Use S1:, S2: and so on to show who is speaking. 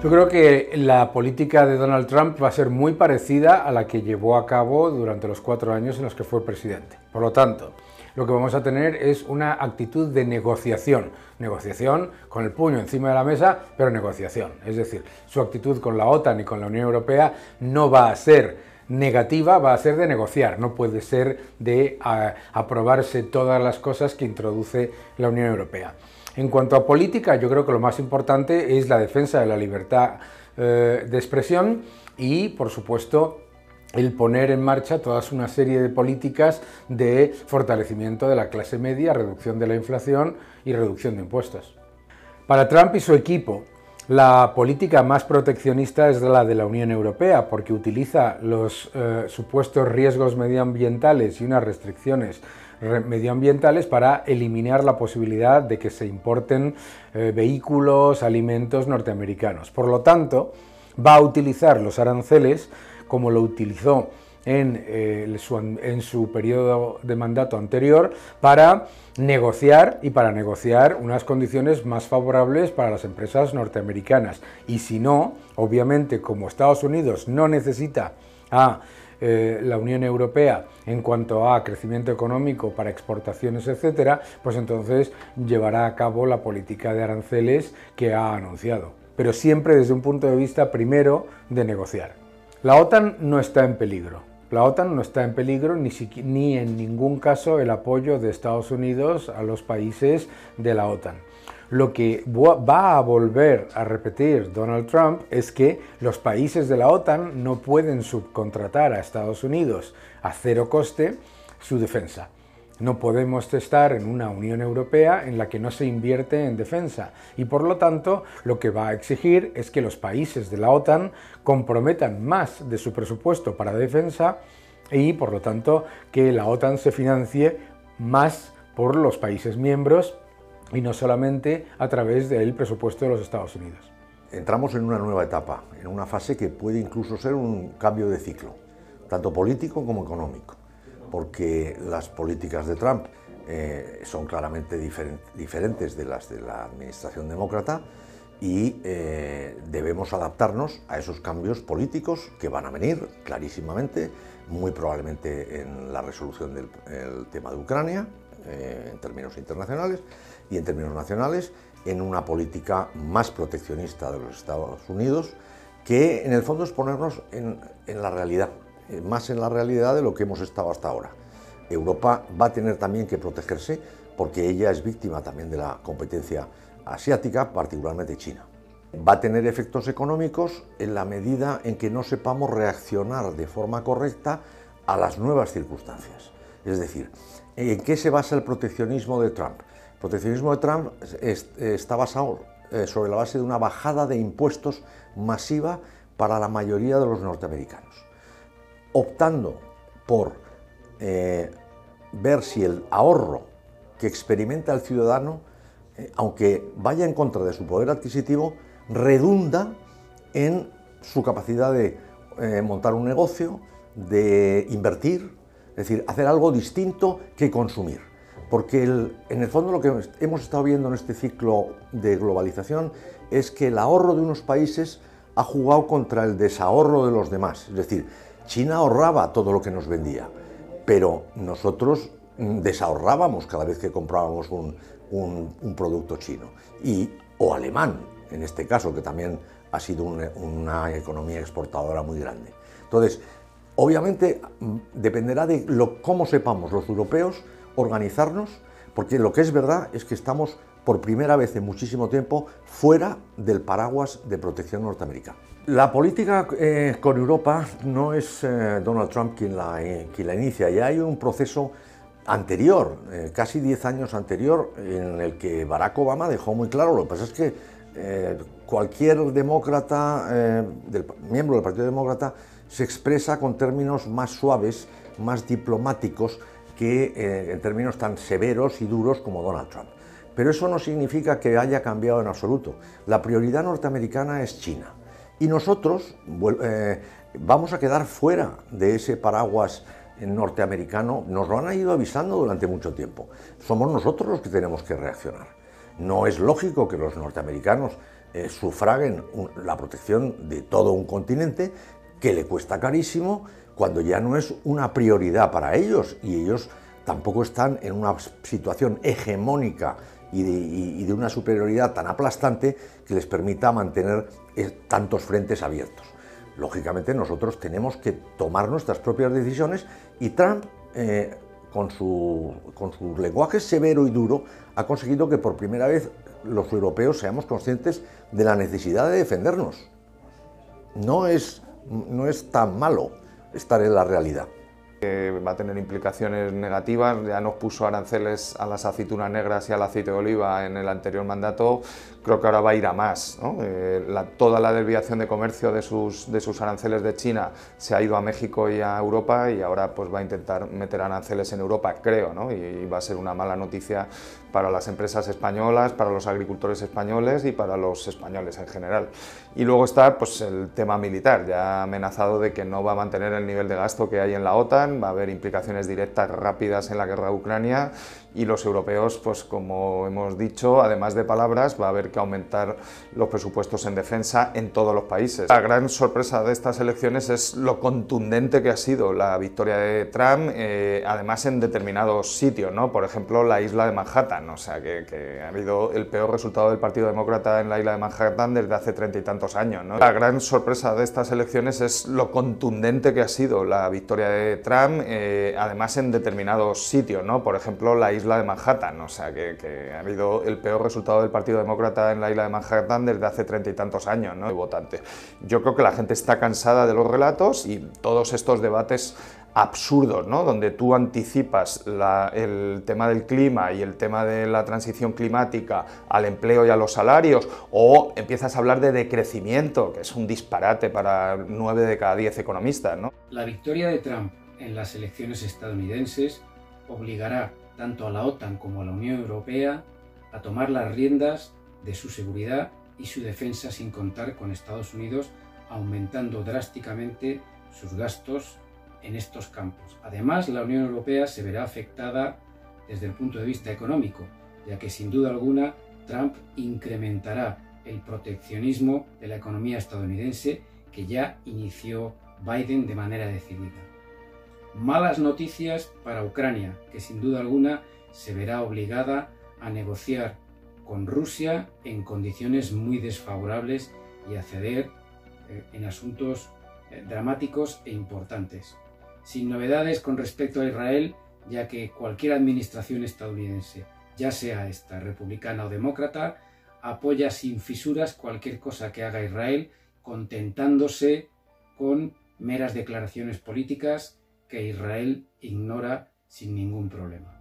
S1: Yo creo que la política de Donald Trump va a ser muy parecida a la que llevó a cabo durante los 4 años en los que fue presidente. Por lo tanto, lo que vamos a tener es una actitud de negociación. Negociación con el puño encima de la mesa, pero negociación. Es decir, su actitud con la OTAN y con la Unión Europea no va a ser negativa, va a ser de negociar. No puede ser de aprobarse todas las cosas que introduce la Unión Europea. En cuanto a política, yo creo que lo más importante es la defensa de la libertad de expresión y, por supuesto, el poner en marcha toda una serie de políticas de fortalecimiento de la clase media, reducción de la inflación y reducción de impuestos. Para Trump y su equipo, la política más proteccionista es la de la Unión Europea, porque utiliza los supuestos riesgos medioambientales y unas restricciones medioambientales para eliminar la posibilidad de que se importen vehículos, alimentos norteamericanos. Por lo tanto, va a utilizar los aranceles como lo utilizó en su periodo de mandato anterior para negociar unas condiciones más favorables para las empresas norteamericanas. Y si no, obviamente, como Estados Unidos no necesita a la Unión Europea en cuanto a crecimiento económico para exportaciones, etcétera, pues entonces llevará a cabo la política de aranceles que ha anunciado. Pero siempre desde un punto de vista primero de negociar. La OTAN no está en peligro. La OTAN no está en peligro ni en ningún caso el apoyo de Estados Unidos a los países de la OTAN. Lo que va a volver a repetir Donald Trump es que los países de la OTAN no pueden subcontratar a Estados Unidos a cero coste su defensa. No podemos estar en una Unión Europea en la que no se invierte en defensa y, por lo tanto, lo que va a exigir es que los países de la OTAN comprometan más de su presupuesto para defensa y, por lo tanto, que la OTAN se financie más por los países miembros y no solamente a través del presupuesto de los Estados Unidos.
S2: Entramos en una nueva etapa, en una fase que puede incluso ser un cambio de ciclo, tanto político como económico, porque las políticas de Trump son claramente diferentes de las de la administración demócrata y debemos adaptarnos a esos cambios políticos que van a venir clarísimamente, muy probablemente en la resolución del tema de Ucrania, en términos internacionales y en términos nacionales, en una política más proteccionista de los Estados Unidos, que en el fondo es ponernos en la realidad, más en la realidad de lo que hemos estado hasta ahora. Europa va a tener también que protegerse porque ella es víctima también de la competencia asiática, particularmente China. Va a tener efectos económicos en la medida en que no sepamos reaccionar de forma correcta a las nuevas circunstancias. Es decir, ¿en qué se basa el proteccionismo de Trump? El proteccionismo de Trump está basado sobre la base de una bajada de impuestos masiva para la mayoría de los norteamericanos, optando por ver si el ahorro que experimenta el ciudadano, aunque vaya en contra de su poder adquisitivo, redunda en su capacidad de montar un negocio, de invertir, es decir, hacer algo distinto que consumir. Porque en el fondo lo que hemos estado viendo en este ciclo de globalización es que el ahorro de unos países ha jugado contra el desahorro de los demás. Es decir, China ahorraba todo lo que nos vendía, pero nosotros desahorrábamos cada vez que comprábamos un producto chino. O alemán, en este caso, que también ha sido una economía exportadora muy grande. Entonces, obviamente dependerá de cómo sepamos los europeos organizarnos, porque lo que es verdad es que estamos por primera vez en muchísimo tiempo fuera del paraguas de protección norteamericana. La política con Europa no es Donald Trump quien la inicia, ya hay un proceso anterior, casi 10 años anterior, en el que Barack Obama dejó muy claro. Lo que pasa es que cualquier demócrata, miembro del Partido Demócrata, se expresa con términos más suaves, más diplomáticos, que en términos tan severos y duros como Donald Trump. Pero eso no significa que haya cambiado en absoluto. La prioridad norteamericana es China. Y nosotros vamos a quedar fuera de ese paraguas norteamericano. Nos lo han ido avisando durante mucho tiempo. Somos nosotros los que tenemos que reaccionar. No es lógico que los norteamericanos sufraguen la protección de todo un continente que le cuesta carísimo cuando ya no es una prioridad para ellos, y ellos tampoco están en una situación hegemónica y de una superioridad tan aplastante que les permita mantener tantos frentes abiertos. Lógicamente nosotros tenemos que tomar nuestras propias decisiones, y Trump, con su lenguaje severo y duro, ha conseguido que por primera vez los europeos seamos conscientes de la necesidad de defendernos. No es tan malo estar en la realidad.
S3: Va a tener implicaciones negativas. Ya nos puso aranceles a las aceitunas negras y al aceite de oliva en el anterior mandato, creo que ahora va a ir a más, ¿no? Toda la desviación de comercio de sus aranceles de China se ha ido a México y a Europa, y ahora pues va a intentar meter aranceles en Europa, creo, ¿no? Y va a ser una mala noticia para las empresas españolas, para los agricultores españoles y para los españoles en general. Y luego está pues el tema militar. Ya ha amenazado de que no va a mantener el nivel de gasto que hay en la OTAN, va a haber implicaciones directas rápidas en la guerra de Ucrania, y los europeos, pues como hemos dicho, además de palabras, va a haber que aumentar los presupuestos en defensa en todos los países. La gran sorpresa de estas elecciones es lo contundente que ha sido la victoria de Trump, además en determinados sitios, ¿no? Por ejemplo, la isla de Manhattan, o sea que ha habido el peor resultado del Partido Demócrata en la isla de Manhattan desde hace 30 y tantos años, ¿no? La gran sorpresa de estas elecciones es lo contundente que ha sido la victoria de Trump, además en determinados sitios, ¿no? Por ejemplo, la isla de Manhattan, o sea que ha habido el peor resultado del Partido Demócrata en la isla de Manhattan desde hace 30 y tantos años, ¿no? De votantes. Yo creo que la gente está cansada de los relatos y todos estos debates absurdos, ¿no? Donde tú anticipas el tema del clima y el tema de la transición climática al empleo y a los salarios, o empiezas a hablar de decrecimiento, que es un disparate para 9 de cada 10 economistas, ¿no?
S4: La victoria de Trump en las elecciones estadounidenses obligará tanto a la OTAN como a la Unión Europea a tomar las riendas de su seguridad y su defensa, sin contar con Estados Unidos aumentando drásticamente sus gastos en estos campos. Además, la Unión Europea se verá afectada desde el punto de vista económico, ya que sin duda alguna Trump incrementará el proteccionismo de la economía estadounidense que ya inició Biden de manera decidida. Malas noticias para Ucrania, que sin duda alguna se verá obligada a negociar con Rusia en condiciones muy desfavorables y a ceder en asuntos dramáticos e importantes. Sin novedades con respecto a Israel, ya que cualquier administración estadounidense, ya sea esta republicana o demócrata, apoya sin fisuras cualquier cosa que haga Israel, contentándose con meras declaraciones políticas que Israel ignora sin ningún problema.